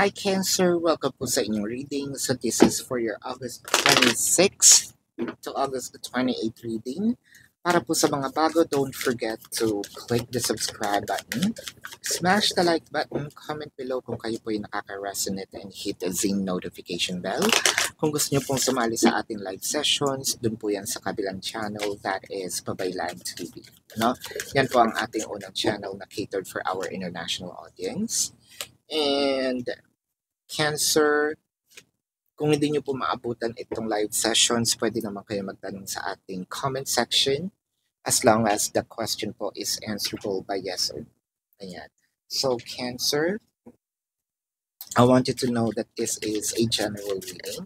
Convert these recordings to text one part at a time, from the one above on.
Hi Cancer, welcome po sa inyong reading. So this is for your August 26 to August 28 reading. Para po sa mga bago, don't forget to click the subscribe button, smash the like button, comment below kung kayo po ay nakaka-resonate and hit the zing notification bell. Kung gusto nyo pong sumali sa ating live sessions, dun po yan sa kabilang channel, that is Pabaylan TV. No? Yan po ang ating unang channel na catered for our international audience. And Cancer, kung hindi nyo po maabutan itong live sessions, pwede naman kayo magtanong sa ating comment section as long as the question po is answerable by yes or no. Ayan. So, Cancer, I want you to know that this is a general reading.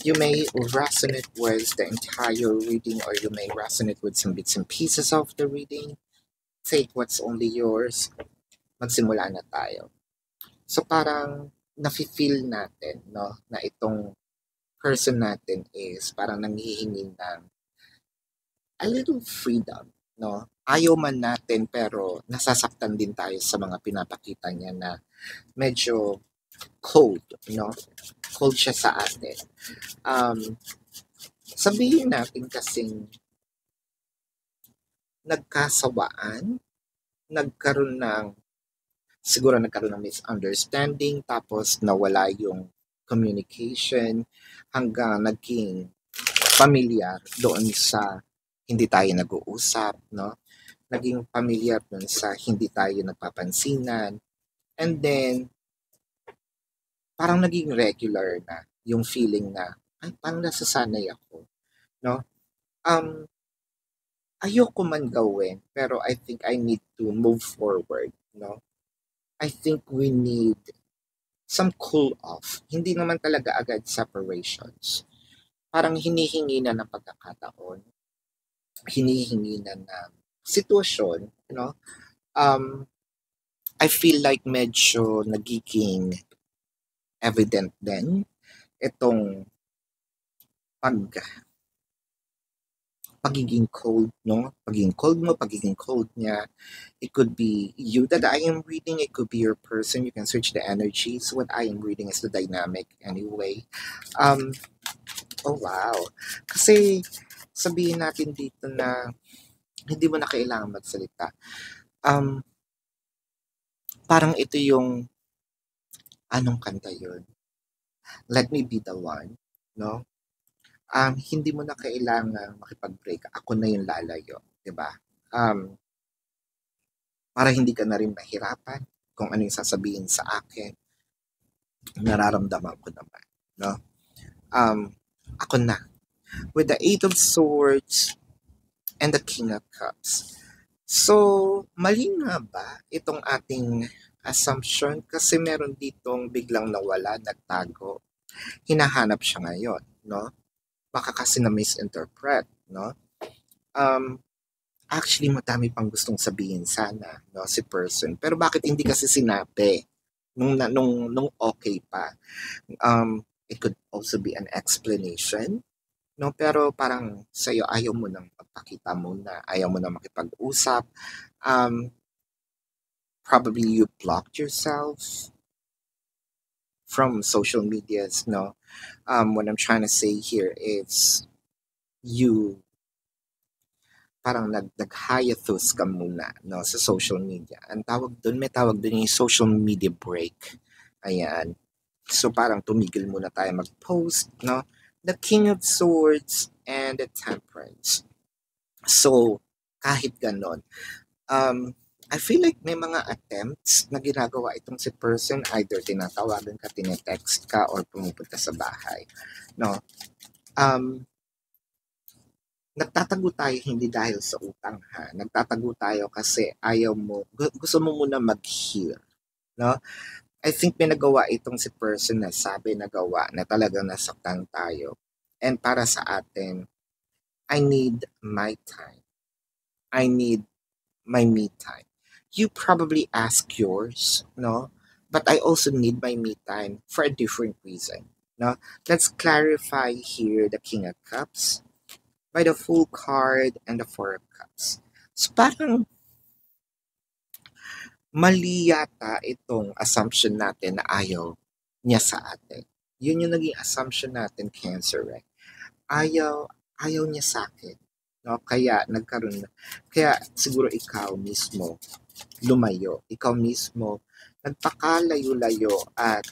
You may resonate with the entire reading or you may resonate with some bits and pieces of the reading. Take what's only yours. Magsimula na tayo. So, parang nafe-feel natin, no, na itong person natin is parang nanghihingi ng a little freedom, no? Ayaw man natin pero nasasaktan din tayo sa mga pinapakita niya na medyo cold, no? Cold siya sa atin. Sabihin natin kasing nagkasawaan, siguro nagkaroon ng misunderstanding, tapos nawala yung communication hanggang naging familiar doon sa hindi tayo nag-uusap, no? Naging familiar doon sa hindi tayo nagpapansinan. And then, parang naging regular na yung feeling na, ay, parang nasasanay ako, no? Ayoko man gawin, pero I think I need to move forward, no? I think we need some cool off. Hindi naman talaga agad separations. Parang hinihingi na ng pagkakataon. Hinihingi na ng sitwasyon, no? I feel like medyo nagiging evident din itong pagiging cold, no? Pagiging cold mo, pagiging cold niya. It could be you that I am reading. It could be your person. You can search the energies. What I am reading is the dynamic anyway. Oh wow. Kasi sabihin natin dito na hindi mo na kailangan magsalita. Parang ito yung anong kanta yun? Let Me Be the One, no? Hindi mo na kailangan makipag-break. Ako na yung lalayo, 'di ba? Para hindi ka na rin mahirapan kung ano yung sasabihin sa akin. Nararamdaman ko naman, no? Ako na. With the Eight of Swords and the King of Cups. So, mali nga ba itong ating assumption? Kasi meron ditong biglang nawala, nagtago. Hinahanap siya ngayon, no? Baka kasi na-misinterpret, no? Actually, madami pang gustong sabihin sana, no, si person. Pero bakit hindi kasi sinabi nung okay pa? It could also be an explanation, no? Pero parang sa'yo, ayaw mo nang magpakita muna, ayaw mo nang makipag-usap. Probably you blocked yourself from social medias, no? What I'm trying to say here is you parang nag-hiatus ka muna, no, sa social media. May tawag doon yung social media break. Ayan. So parang tumigil muna tayo mag-post, no? The King of Swords and the Temperance. So, kahit ganon, I feel like may mga attempts na ginagawa itong si person, either tinatawagan ka, tinetext ka, or pumupunta sa bahay, no? Nagtatago tayo hindi dahil sa utang, ha? Nagtatago tayo kasi gusto mo muna mag-heal, no? I think may nagawa itong si person na sabi nagawa na talagang nasaktan tayo. And para sa atin, I need my time. I need my me time. You probably ask yours, no? But I also need my me time for a different reason, no? Let's clarify here the King of Cups by the Fool card and the Four of Cups. So parang mali yata itong assumption natin na ayaw niya sa atin. Yun yung naging assumption natin, Cancer, right? Ayaw, ayaw niya sa akin. No? Kaya siguro ikaw mismo lumayo. Ikaw mismo nagpakalayo-layo at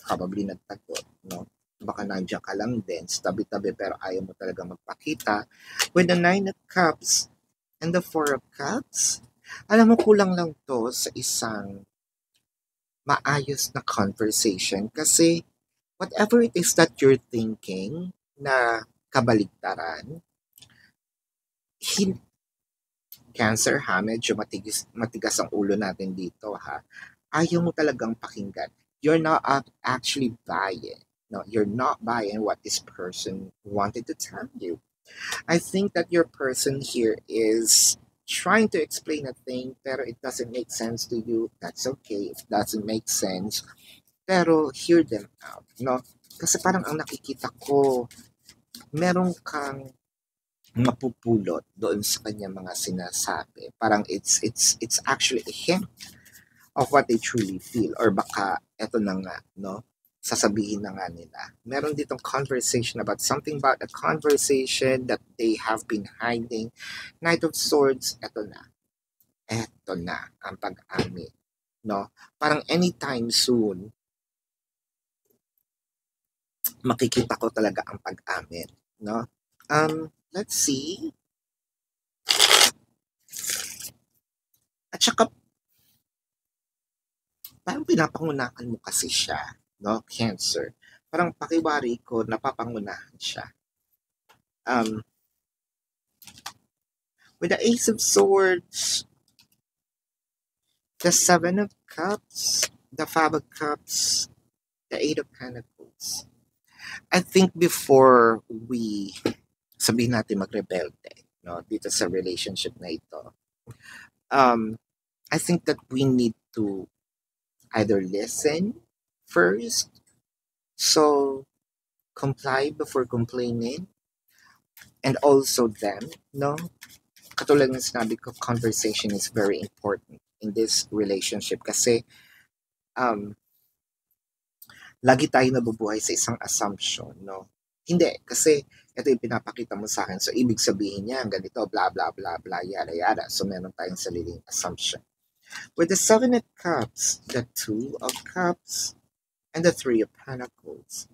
probably nagtagot, no? Baka nandiyan ka lang din, tabi-tabi pero ayaw mo talaga magpakita. With the Nine of Cups and the Four of Cups, alam mo kulang lang to sa isang maayos na conversation kasi whatever it is that you're thinking na kabaligtaran, Cancer ha, medyo matigas ang ulo natin dito ha. Ayaw mo talagang pakinggan. You're not actually buying. No, you're not buying what this person wanted to tell you. I think that your person here is trying to explain a thing pero it doesn't make sense to you. That's okay if it doesn't make sense. Pero hear them out, no? Kasi parang ang nakikita ko, meron kang mapupulot doon sa kanya mga sinasabi. Parang it's actually a hint of what they truly feel or baka eto na nga, no? Sasabihin na nga nila. Meron ditong conversation about a conversation that they have been hiding. Knight of Swords, eto na. Eto na ang pag-amin, no? Parang anytime soon, makikita ko talaga ang pag-amin, no? Let's see. At saka, parang pinapangunahan mo kasi siya, no? Cancer. Parang pakiwari ko, napapangunahan siya. With the Ace of Swords, the Seven of Cups, the Five of Cups, the Eight of Pentacles. I think before we, sabihin natin magrebelde, no, dito sa relationship na ito, I think that we need to either listen first, so comply before complaining, and also then, no, katulad ng sinabi ko, conversation is very important in this relationship kasi lagi tayo nabubuhay sa isang assumption, no? Hindi, kasi ito yung pinapakita mo sa akin. So, ibig sabihin niya, ganito, blah, blah, blah, blah, yada, yada. So, meron tayong sariling assumption. With the Seven of Cups, the Two of Cups, and the Three of Pentacles.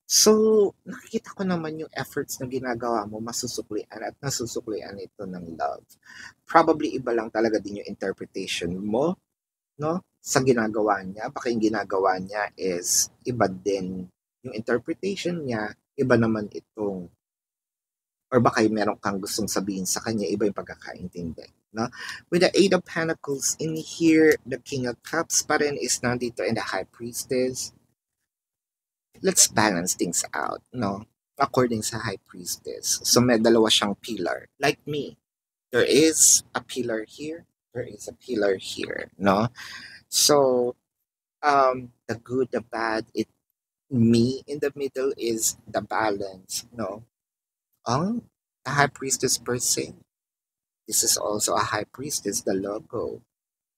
So, nakikita ko naman yung efforts na ginagawa mo, masusuklian at nasusuklian ito ng love. Probably iba lang talaga din yung interpretation mo, no? Sa ginagawa niya, baka yung ginagawa niya is iba din yung interpretation niya, iba naman itong, or baka yung meron kang gustong sabihin sa kanya, iba yung pagkakaintindi. No? With the Eight of Pentacles in here, the King of Cups pa rin is nandito and the High Priestess. Let's balance things out, no? According sa High Priestess. So may dalawa siyang pillar. Like me, there is a pillar here, there is a pillar here, no? So, the good, the bad, me in the middle is the balance, no? Oh, the High Priestess per se. This is also a High Priestess, the logo.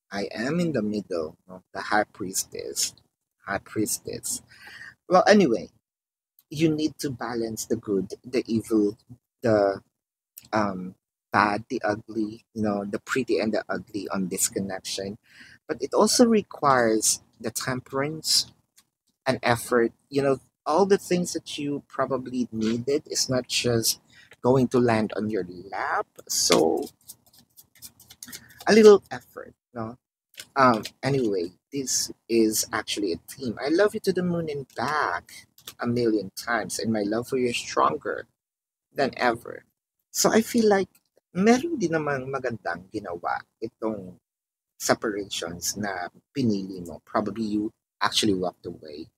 I am in the middle, no? The High Priestess. High Priestess. Well, anyway, you need to balance the good, the evil, the bad, the ugly, the pretty and the ugly on this connection. But it also requires the temperance and effort. All the things that you probably needed is not just going to land on your lap. So a little effort, no? Anyway, this is actually a theme. I love you to the moon and back a million times, and my love for you is stronger than ever. So I feel like meron din namang magandang ginawa itong separations na pinili mo. Probably you actually walked away.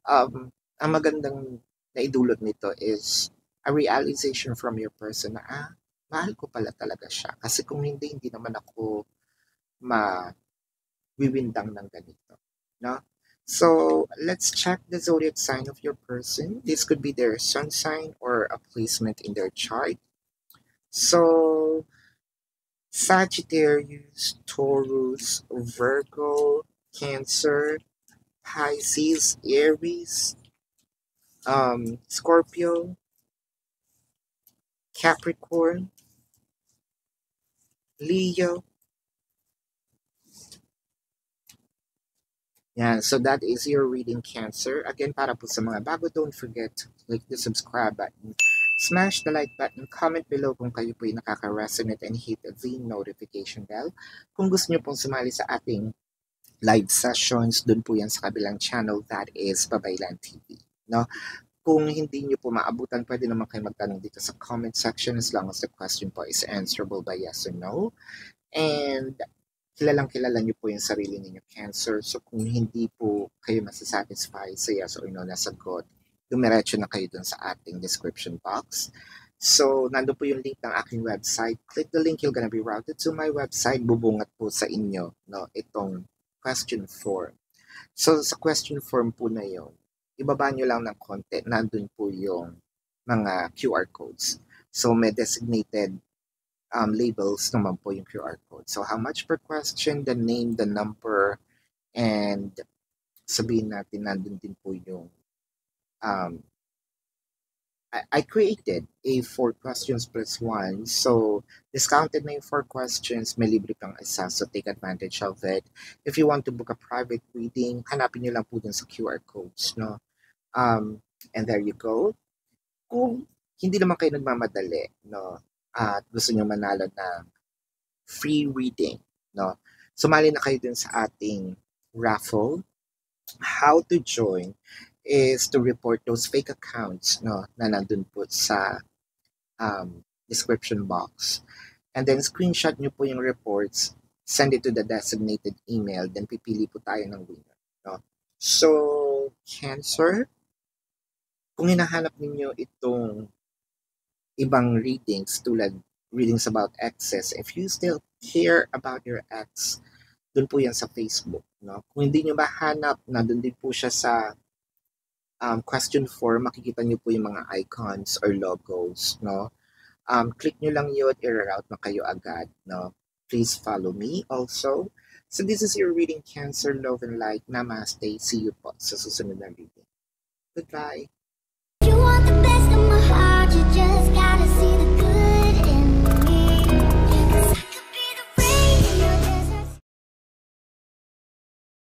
Ang magandang naidulot nito is a realization from your person na, mahal ko pala talaga siya. Kasi kung hindi naman ako mawiwindang ng ganito. No? So, let's check the zodiac sign of your person. This could be their sun sign or a placement in their chart. So, Sagittarius, Taurus, Virgo, Cancer, Pisces, Aries, Scorpio, Capricorn, Leo. Yeah, so that is your reading, Cancer. Again, para po sa mga bago, don't forget to click the subscribe button, smash the like button, comment below kung kayo po ay nakaka-resonate, and hit the notification bell. Kung gusto nyo pong sumali sa ating live sessions, dun po yan sa kabilang channel, that is Babaylan TV. No? Kung hindi nyo po maabutan, pwede naman kayo magtanong dito sa comment section as long as the question po is answerable by yes or no. And kilalang-kilala nyo po yung sarili ninyo, Cancer. So kung hindi po kayo masasatisfy sa yes or no na sagot, dumiretso na kayo dun sa ating description box. So, nandun po yung link ng aking website. Click the link, you're gonna be routed to my website. Bubungat po sa inyo, no, itong question form. So, sa question form po na yun, ibaba nyo lang ng konti, nandun po yung mga QR codes. So, may designated labels naman po yung QR code. So, how much per question, the name, the number, and sabihin natin nandun din po yung I created a 4 questions plus 1. So, discounted na yung 4 questions, may libre kang isa. So, take advantage of it. If you want to book a private reading, hanapin nyo lang po dun sa QR codes, no? And there you go. Kung hindi naman kayo nagmamadali, no? At gusto nyo manalo ng free reading, no? Sumali na kayo dun sa ating raffle. How to join is to report those fake accounts, no, na nandun po sa description box. And then screenshot nyo po yung reports, send it to the designated email, then pipili po tayo ng winner. No? So, Cancer, kung hinahanap ninyo itong ibang readings tulad readings about exes, if you still care about your ex, dun po yan sa Facebook. No? Kung hindi nyo mahanap, nandun din po siya sa question 4, makikita nyo po yung mga icons or logos, no? Click nyo lang yun, i-route na kayo agad, no? Please follow me also. So this is your reading, Cancer, love and light. Namaste. See you po sa susunod na reading. Goodbye. You want the best of my heart, you just gotta see the